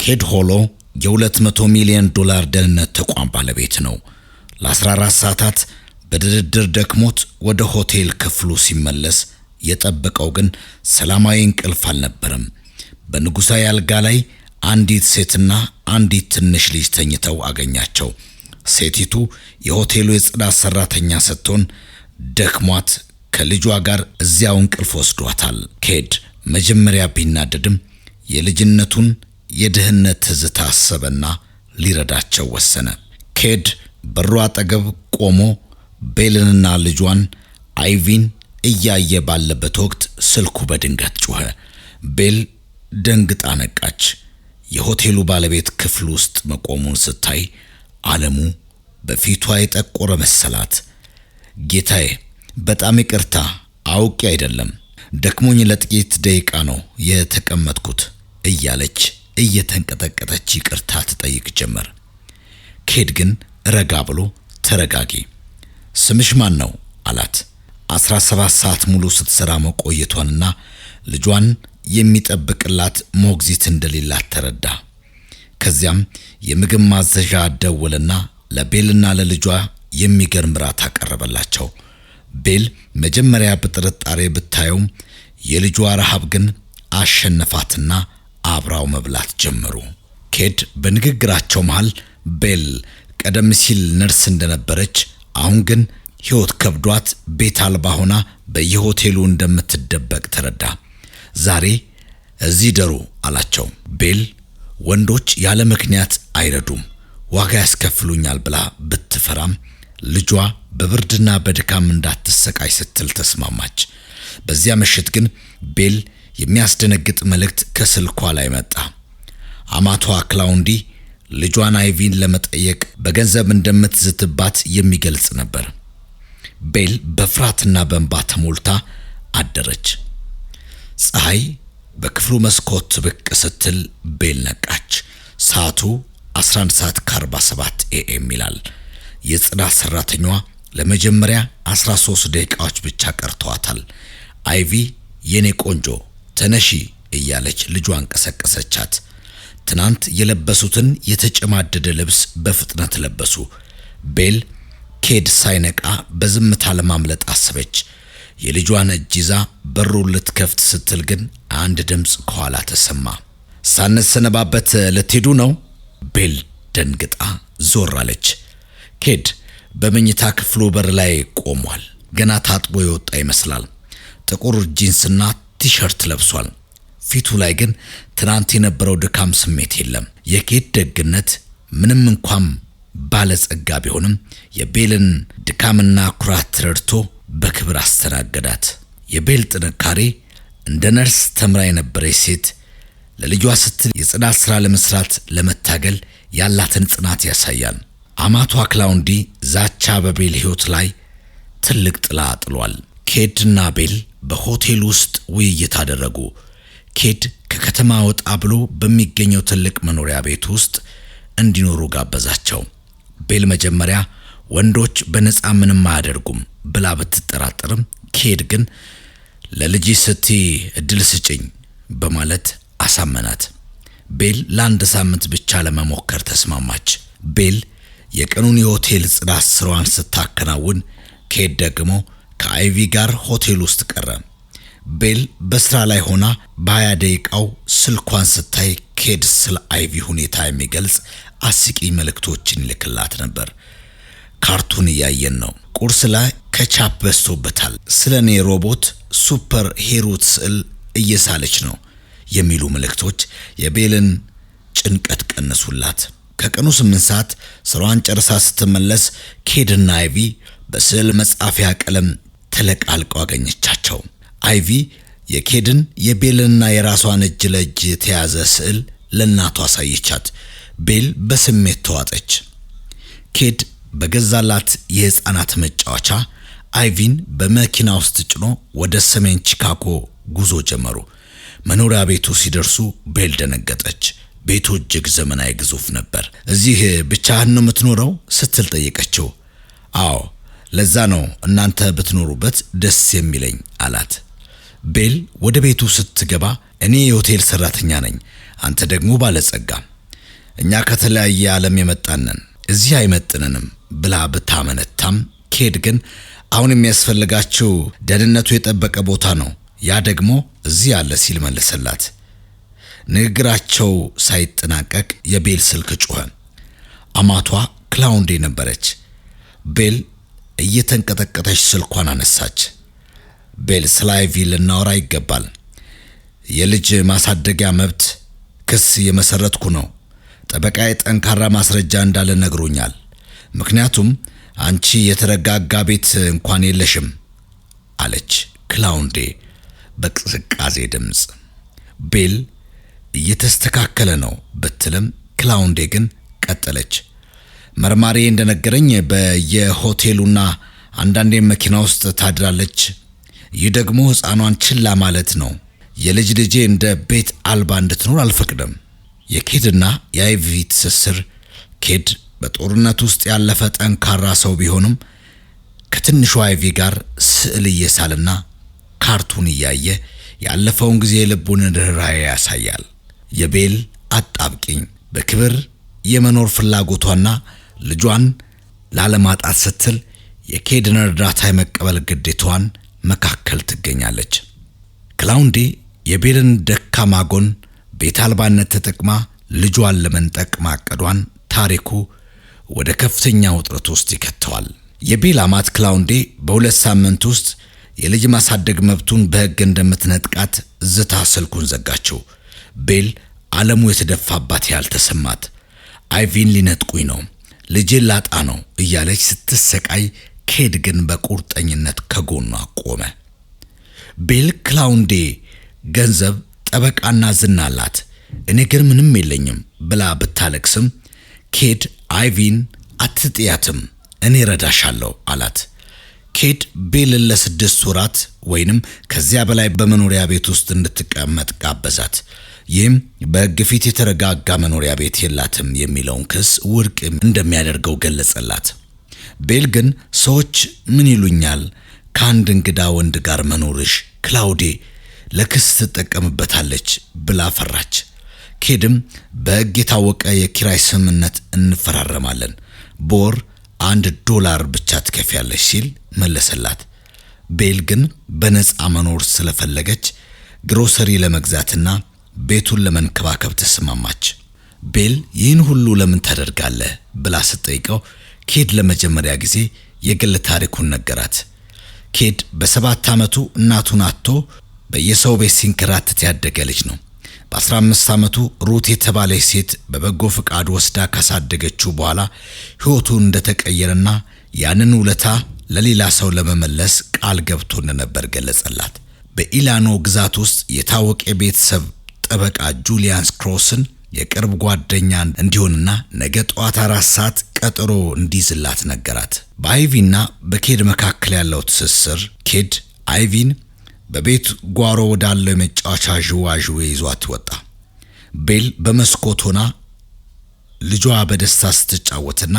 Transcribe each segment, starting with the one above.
ኬድ ሆሎ የ$200 ሚሊዮን ደህንነት ተቋም ባለቤት ነው። ለ14 ሰዓታት በድርድር ደክሞት ወደ ሆቴል ክፍሉ ሲመለስ የጠበቀው ግን ሰላማዊ እንቅልፍ አልነበረም። በንጉሳዊ አልጋ ላይ አንዲት ሴትና አንዲት ትንሽ ልጅ ተኝተው አገኛቸው። ሴቲቱ የሆቴሉ የጽዳት ሰራተኛ ስትሆን ደክሟት ከልጇ ጋር እዚያው እንቅልፍ ወስዷታል። ኬድ መጀመሪያ ቢናደድም የልጅነቱን የድህነት ትዝታ አሰበና ሊረዳቸው ወሰነ። ኬድ በሩ አጠገብ ቆሞ ቤልንና ልጇን አይቪን እያየ ባለበት ወቅት ስልኩ በድንገት ጮኸ። ቤል ደንግጣ ነቃች። የሆቴሉ ባለቤት ክፍል ውስጥ መቆሙን ስታይ ዓለሙ በፊቷ የጠቆረ መሰላት። ጌታዬ፣ በጣም ይቅርታ፣ አውቄ አይደለም፣ ደክሞኝ ለጥቂት ደቂቃ ነው የተቀመጥኩት እያለች እየተንቀጠቀጠች ይቅርታ ትጠይቅ ጀመር። ኬድ ግን ረጋ ብሎ ተረጋጊ፣ ስምሽ ማን ነው አላት። 17 ሰዓት ሙሉ ስትሰራ መቆየቷንና ልጇን የሚጠብቅላት ሞግዚት እንደሌላት ተረዳ። ከዚያም የምግብ ማዘዣ ደወለና ለቤልና ለልጇ የሚገርም ራት አቀረበላቸው። ቤል መጀመሪያ በጥርጣሬ ብታየውም የልጇ ረሃብ ግን አሸነፋትና አብራው መብላት ጀመሩ። ኬድ በንግግራቸው መሃል ቤል ቀደም ሲል ነርስ እንደነበረች አሁን ግን ሕይወት ከብዷት ቤት አልባ ሆና በየሆቴሉ እንደምትደበቅ ተረዳ። ዛሬ እዚህ ደሩ አላቸው። ቤል ወንዶች ያለ ምክንያት አይረዱም፣ ዋጋ ያስከፍሉኛል ብላ ብትፈራም ልጇ በብርድና በድካም እንዳትሰቃይ ስትል ተስማማች። በዚያ ምሽት ግን ቤል የሚያስደነግጥ መልእክት ከስልኳ ላይ መጣ። አማቷ ክላውንዲ ልጇን አይቪን ለመጠየቅ በገንዘብ እንደምትዝትባት የሚገልጽ ነበር። ቤል በፍርሃትና በእንባ ተሞልታ አደረች። ፀሐይ በክፍሉ መስኮት ብቅ ስትል ቤል ነቃች። ሰዓቱ 11:47 AM ይላል። የጽዳት ሰራተኛዋ ለመጀመሪያ 13 ደቂቃዎች ብቻ ቀርተዋታል። አይቪ የኔ ቆንጆ ተነሺ እያለች ልጇን ቀሰቀሰቻት። ትናንት የለበሱትን የተጨማደደ ልብስ በፍጥነት ለበሱ። ቤል ኬድ ሳይነቃ በዝምታ ለማምለጥ አሰበች። የልጇን እጅ ይዛ በሩን ልትከፍት ስትል ግን አንድ ድምፅ ከኋላ ተሰማ። ሳንሰነባበት ልትሄዱ ነው? ቤል ደንግጣ ዞር አለች። ኬድ በመኝታ ክፍሉ በር ላይ ቆሟል። ገና ታጥቦ የወጣ ይመስላል። ጥቁር ጂንስና ቲሸርት ለብሷል። ፊቱ ላይ ግን ትናንት የነበረው ድካም ስሜት የለም። የኬድ ደግነት ምንም እንኳን ባለጸጋ ቢሆንም የቤልን ድካምና ኩራት ተረድቶ በክብር አስተናገዳት። የቤል ጥንካሬ እንደ ነርስ ተምራ የነበረች ሴት ለልጇ ስትል የጽዳት ሥራ ለመስራት ለመታገል ያላትን ጽናት ያሳያል። አማቷ ክላውንዲ ዛቻ በቤል ሕይወት ላይ ትልቅ ጥላ ጥሏል። ኬድና ቤል በሆቴል ውስጥ ውይይት አደረጉ። ኬድ ከከተማ ወጣ ብሎ በሚገኘው ትልቅ መኖሪያ ቤት ውስጥ እንዲኖሩ ጋበዛቸው። ቤል መጀመሪያ ወንዶች በነፃ ምንም አያደርጉም ብላ ብትጠራጠርም ኬድ ግን ለልጅ ስቲ እድል ስጭኝ በማለት አሳመናት። ቤል ለአንድ ሳምንት ብቻ ለመሞከር ተስማማች። ቤል የቀኑን የሆቴል ጽዳት ስራዋን ስታከናውን ኬድ ደግሞ ከአይቪ ጋር ሆቴል ውስጥ ቀረ። ቤል በስራ ላይ ሆና በ20 ደቂቃው ስልኳን ስታይ ኬድ ስለ አይቪ ሁኔታ የሚገልጽ አስቂኝ መልእክቶችን ይልክላት ነበር። ካርቱን እያየን ነው፣ ቁርስ ላይ ከቻፕ በዝቶበታል፣ ስለኔ ሮቦት ሱፐር ሂሩት ስዕል እየሳለች ነው የሚሉ መልእክቶች የቤልን ጭንቀት ቀነሱላት። ከቀኑ 8 ሰዓት ስራዋን ጨርሳ ስትመለስ ኬድና አይቪ በስዕል መጻፊያ ቀለም ተለቃልቀው አገኘቻቸው። አይቪ የኬድን የቤልና የራሷን እጅ ለእጅ የተያዘ ስዕል ለእናቷ አሳየቻት። ቤል በስሜት ተዋጠች። ኬድ በገዛላት የህፃናት መጫወቻ አይቪን በመኪና ውስጥ ጭኖ ወደ ሰሜን ቺካጎ ጉዞ ጀመሩ። መኖሪያ ቤቱ ሲደርሱ ቤል ደነገጠች። ቤቱ እጅግ ዘመናዊ ግዙፍ ነበር። እዚህ ብቻህን ነው የምትኖረው ስትል ጠየቀችው። አዎ፣ ለዛ ነው እናንተ ብትኖሩበት ደስ የሚለኝ አላት። ቤል ወደ ቤቱ ስትገባ እኔ የሆቴል ሰራተኛ ነኝ፣ አንተ ደግሞ ባለጸጋ፣ እኛ ከተለያየ ዓለም የመጣነን እዚህ አይመጥነንም ብላ ብታመነታም ኬድ ግን አሁን የሚያስፈልጋቸው ደህንነቱ የጠበቀ ቦታ ነው፣ ያ ደግሞ እዚህ አለ ሲል መለሰላት። ንግግራቸው ሳይጠናቀቅ የቤል ስልክ ጮኸ። አማቷ ክላውንዴ ነበረች። ቤል እየተንቀጠቀጠች ስልኳን አነሳች። ቤል ስለ አይቪ ልናወራ ይገባል። የልጅ ማሳደጊያ መብት ክስ የመሰረትኩ ነው። ጠበቃዬ ጠንካራ ማስረጃ እንዳለ ነግሮኛል። ምክንያቱም አንቺ የተረጋጋ ቤት እንኳን የለሽም አለች ክላውንዴ በቅዝቃዜ ድምፅ። ቤል እየተስተካከለ ነው ብትልም ክላውንዴ ግን ቀጠለች። መርማሪ እንደነገረኝ በየሆቴሉና አንዳንዴ መኪና ውስጥ ታድራለች። ይህ ደግሞ ሕፃኗን ችላ ማለት ነው። የልጅ ልጄ እንደ ቤት አልባ እንድትኖር አልፈቅድም። የኬድና የአይቪ ትስስር ኬድ በጦርነት ውስጥ ያለፈ ጠንካራ ሰው ቢሆንም ከትንሹ አይቪ ጋር ስዕል እየሳልና ካርቱን እያየ ያለፈውን ጊዜ ልቡን ርኅራኄ ያሳያል። የቤል አጣብቂኝ በክብር የመኖር ፍላጎቷና ልጇን ላለማጣት ስትል የኬድን እርዳታ የመቀበል ግዴታዋን መካከል ትገኛለች። ክላውንዴ የቤልን ደካማ ጎን ቤት አልባነት ተጠቅማ ልጇን ለመንጠቅ ማቀዷን ታሪኩ ወደ ከፍተኛ ውጥረት ውስጥ ይከተዋል። የቤል አማት ክላውንዴ በ2 ሳምንት ውስጥ የልጅ ማሳደግ መብቱን በሕግ እንደምትነጥቃት ዝታ ስልኩን ዘጋችው። ቤል ዓለሙ የተደፋባት ያልተሰማት አይቪን ሊነጥቁኝ ነው፣ ልጄን ላጣ ነው እያለች ስትሰቃይ ኬድ ግን በቁርጠኝነት ከጎኗ ቆመ። ቤል ክላውንዴ ገንዘብ፣ ጠበቃና ዝና አላት፣ እኔ ግን ምንም የለኝም ብላ ብታለቅስም ኬድ አይቪን አትጥያትም፣ እኔ ረዳሻለሁ አላት። ኬድ ቤልን ለ6 ወራት ወይንም ከዚያ በላይ በመኖሪያ ቤት ውስጥ እንድትቀመጥ ጋበዛት። ይህም በሕግ ፊት የተረጋጋ መኖሪያ ቤት የላትም የሚለውን ክስ ውድቅ እንደሚያደርገው ገለጸላት። ቤል ግን ሰዎች ምን ይሉኛል ከአንድ እንግዳ ወንድ ጋር መኖርሽ ክላውዴ ለክስ ትጠቀምበታለች ብላ ፈራች። ኬድም በሕግ የታወቀ የኪራይ ስምምነት እንፈራረማለን፣ በወር $1 ብቻ ትከፍያለሽ ሲል መለሰላት። ቤል ግን በነፃ መኖር ስለፈለገች ግሮሰሪ ለመግዛትና ቤቱን ለመንከባከብ ተስማማች። ቤል ይህን ሁሉ ለምን ታደርጋለህ ብላ ስትጠይቀው ኬድ ለመጀመሪያ ጊዜ የግል ታሪኩን ነገራት። ኬድ በ7 ዓመቱ እናቱን አጥቶ በየሰው ቤት ሲንከራተት ያደገ ልጅ ነው። በ15 ዓመቱ ሩት የተባለች ሴት በበጎ ፍቃድ ወስዳ ካሳደገችው በኋላ ሕይወቱን እንደተቀየረና ያንን ውለታ ለሌላ ሰው ለመመለስ ቃል ገብቶ እንደነበር ገለጸላት። በኢላኖ ግዛት ውስጥ የታወቀ ቤተሰብ ጠበቃ ጁሊያን ክሮስን የቅርብ ጓደኛ እንዲሆንና ነገ ጠዋት 4 ሰዓት ቀጠሮ እንዲዝላት ነገራት። በአይቪና በኬድ መካከል ያለው ትስስር ኬድ አይቪን በቤት ጓሮ ወዳለው የመጫወቻ ዥዋዥዌ ይዟት ወጣ። ቤል በመስኮት ሆና ልጇ በደስታ ስትጫወትና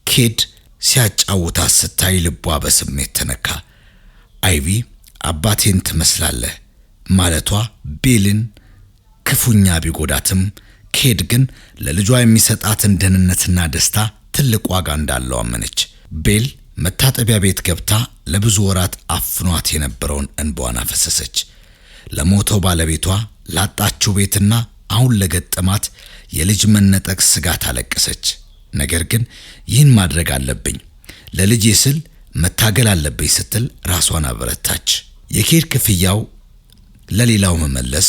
ኬድ ሲያጫውታት ስታይ ልቧ በስሜት ተነካ። አይቪ አባቴን ትመስላለህ ማለቷ ቤልን ክፉኛ ቢጎዳትም ኬድ ግን ለልጇ የሚሰጣትን ደህንነትና ደስታ ትልቅ ዋጋ እንዳለው አመነች። ቤል መታጠቢያ ቤት ገብታ ለብዙ ወራት አፍኗት የነበረውን እንባዋን አፈሰሰች። ለሞተው ባለቤቷ፣ ላጣችው ቤትና አሁን ለገጠማት የልጅ መነጠቅ ስጋት አለቀሰች። ነገር ግን ይህን ማድረግ አለብኝ፣ ለልጄ ስል መታገል አለብኝ ስትል ራሷን አበረታች። የኬድ ክፍያው ለሌላው መመለስ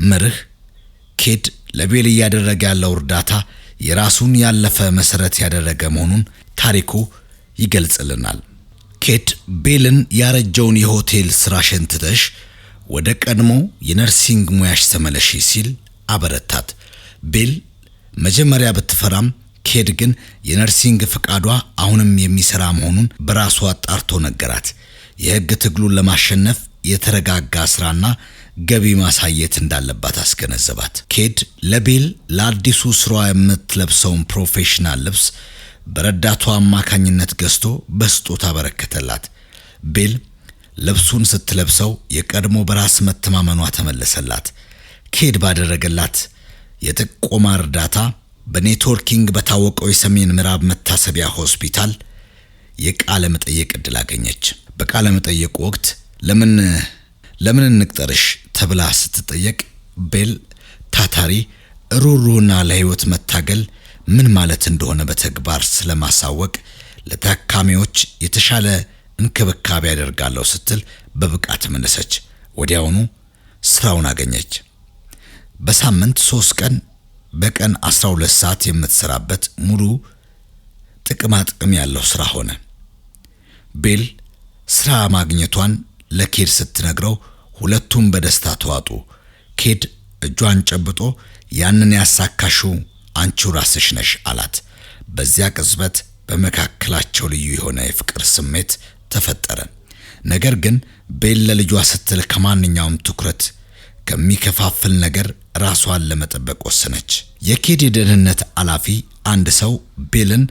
መርህ ኬድ ለቤል እያደረገ ያለው እርዳታ የራሱን ያለፈ መሰረት ያደረገ መሆኑን ታሪኩ ይገልጽልናል። ኬድ ቤልን ያረጀውን የሆቴል ስራሽን ትተሽ ወደ ቀድሞ የነርሲንግ ሙያሽ ተመለሺ ሲል አበረታት። ቤል መጀመሪያ ብትፈራም ኬድ ግን የነርሲንግ ፍቃዷ አሁንም የሚሰራ መሆኑን በራሷ አጣርቶ ነገራት። የሕግ ትግሉን ለማሸነፍ የተረጋጋ ስራና ገቢ ማሳየት እንዳለባት አስገነዘባት። ኬድ ለቤል ለአዲሱ ስራዋ የምትለብሰውን ፕሮፌሽናል ልብስ በረዳቷ አማካኝነት ገዝቶ በስጦታ አበረከተላት። ቤል ልብሱን ስትለብሰው የቀድሞ በራስ መተማመኗ ተመለሰላት። ኬድ ባደረገላት የጥቆማ እርዳታ በኔትወርኪንግ በታወቀው የሰሜን ምዕራብ መታሰቢያ ሆስፒታል የቃለ መጠይቅ ዕድል አገኘች። በቃለ መጠይቁ ወቅት ለምን እንቅጠርሽ ተብላ ስትጠየቅ ቤል ታታሪ፣ ሩሩና ለህይወት መታገል ምን ማለት እንደሆነ በተግባር ስለማሳወቅ ለታካሚዎች የተሻለ እንክብካቤ ያደርጋለሁ ስትል በብቃት መለሰች። ወዲያውኑ ስራውን አገኘች። በሳምንት 3 ቀን በቀን 12 ሰዓት የምትሰራበት ሙሉ ጥቅም ያለው ስራ ሆነ። ቤል ስራ ማግኘቷን ለኬድ ስትነግረው ሁለቱም በደስታ ተዋጡ። ኬድ እጇን ጨብጦ ያንን ያሳካሽው አንቺው ራስሽ ነሽ አላት። በዚያ ቅጽበት በመካከላቸው ልዩ የሆነ የፍቅር ስሜት ተፈጠረ። ነገር ግን ቤል ለልጇ ስትል ከማንኛውም ትኩረት ከሚከፋፍል ነገር ራሷን ለመጠበቅ ወሰነች። የኬድ የደህንነት ኃላፊ አንድ ሰው ቤልን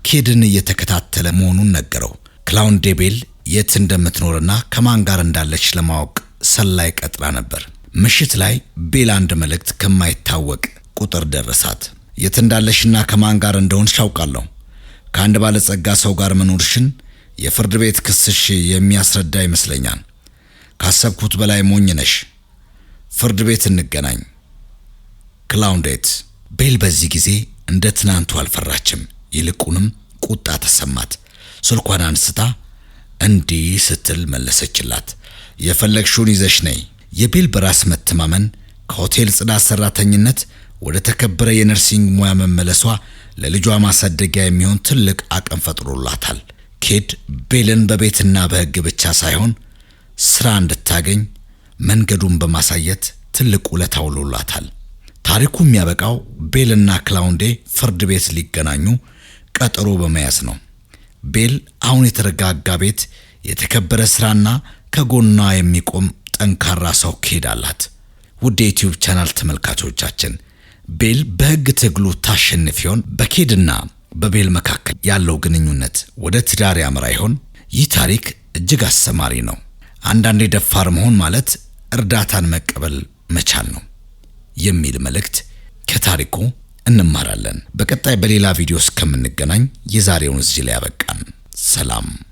ኬድን እየተከታተለ መሆኑን ነገረው። ክላውንዴ ቤል የት እንደምትኖርና ከማን ጋር እንዳለች ለማወቅ ሰላይ ቀጥራ ነበር። ምሽት ላይ ቤል አንድ መልእክት ከማይታወቅ ቁጥር ደረሳት። የት እንዳለሽና ከማን ጋር እንደሆንሽ አውቃለሁ። ከአንድ ባለጸጋ ሰው ጋር መኖርሽን የፍርድ ቤት ክስሽ የሚያስረዳ ይመስለኛል። ካሰብኩት በላይ ሞኝ ነሽ። ፍርድ ቤት እንገናኝ። ክላውንዴት። ቤል በዚህ ጊዜ እንደ ትናንቱ አልፈራችም። ይልቁንም ቁጣ ተሰማት። ስልኳን አንስታ እንዲህ ስትል መለሰችላት፣ የፈለግሽውን ይዘሽ ነይ። የቤል በራስ መተማመን ከሆቴል ጽዳት ሰራተኝነት ወደ ተከበረ የነርሲንግ ሙያ መመለሷ ለልጇ ማሳደጊያ የሚሆን ትልቅ አቅም ፈጥሮላታል። ኬድ ቤልን በቤትና በሕግ ብቻ ሳይሆን ስራ እንድታገኝ መንገዱን በማሳየት ትልቅ ውለታ ውሎላታል። ታሪኩ የሚያበቃው ቤልና ክላውንዴ ፍርድ ቤት ሊገናኙ ቀጠሮ በመያዝ ነው። ቤል አሁን የተረጋጋ ቤት፣ የተከበረ ስራና ከጎኗ የሚቆም ጠንካራ ሰው ኬድ አላት። ውድ የዩቲዩብ ቻናል ተመልካቾቻችን ቤል በሕግ ትግሉ ታሸንፍ ይሆን? በኬድና በቤል መካከል ያለው ግንኙነት ወደ ትዳር ያመራ ይሆን? ይህ ታሪክ እጅግ አስተማሪ ነው። አንዳንዴ ደፋር መሆን ማለት እርዳታን መቀበል መቻል ነው የሚል መልእክት ከታሪኩ እንማራለን። በቀጣይ በሌላ ቪዲዮ እስከምንገናኝ የዛሬውን እዚህ ላይ ያበቃን። ሰላም።